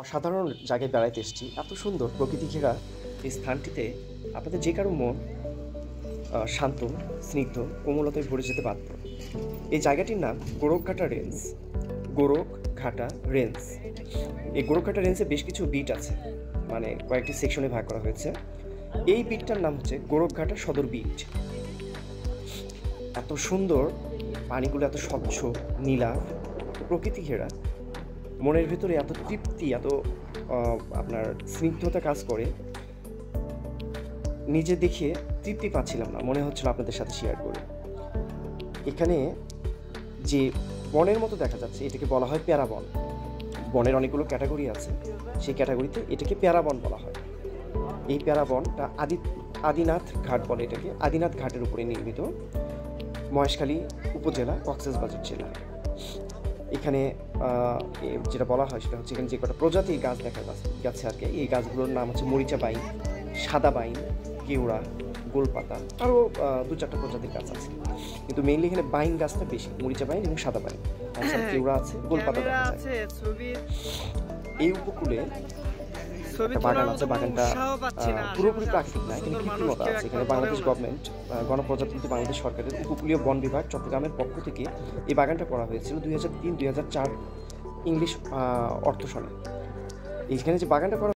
অসাধারণ জায়গায় বেড়াইতে এসেছি। এত সুন্দর প্রকৃতি ঘেরা এই স্থানটিতে আপনাদের যে কারো মন শান্ত, স্নিগ্ধ, কোমলতায় ভরে যেতে বাধ্য। এই জায়গাটির নাম গোরখঘাটা রেঞ্জ। গোরখঘাটা রেঞ্জ। এই গোরখঘাটা রেঞ্জে বেশ কিছু বিট আছে, মানে কয়েকটি সেকশনে ভাগ করা হয়েছে। এই বিটটার নাম হচ্ছে গোরখঘাটা সদর বিট। এত সুন্দর, পানিগুলো এত স্বচ্ছ, নীলাভ, প্রকৃতি ঘেরা, মনের ভেতরে এত তৃপ্তি, এত আপনার স্নিগ্ধতা কাজ করে, নিজে দেখে তৃপ্তি পাচ্ছিলাম না, মনে হচ্ছিল আপনাদের সাথে শেয়ার করে। এখানে যে বনের মতো দেখা যাচ্ছে, এটাকে বলা হয় প্যারাবন। বনের অনেকগুলো ক্যাটাগরি আছে, সেই ক্যাটাগরিতে এটাকে প্যারাবন বলা হয়। এই প্যারাবনটা আদিনাথ ঘাট বলে এটাকে, আদিনাথ ঘাটের উপরে নির্মিত, মহেশখালী উপজেলা, কক্সবাজার জেলা। এখানে যেটা বলা হয় সেটা হচ্ছে এখানে যে কটা প্রজাতির গাছ দেখা যাচ্ছে আর কি, এই গাছগুলোর নাম হচ্ছে মরিচা বাইন, সাদা বাইন, কেওড়া, গোলপাতা, আরও 2-4টা প্রজাতির গাছ আছে, কিন্তু মেইনলি এখানে বাইন গাছটা বেশি, মরিচা বাইন এবং সাদা বাইন, কেওড়া আছে, গোলপাতা আছে। এই উপকূলে একটা বাগান আছে, বাগানটা পুরোপুরি প্রাকৃতিক না, এখানে কৃত্রিমতা আছে। এখানে বাংলাদেশ গভর্নমেন্ট, গণপ্রজাতন্ত্রী বাংলাদেশ সরকারের উপকূলীয় বন বিভাগ চট্টগ্রামের পক্ষ থেকে এই বাগানটা করা হয়েছিল 2003-2004 ইংলিশ অর্থ সনে। এইখানে যে বাগানটা করা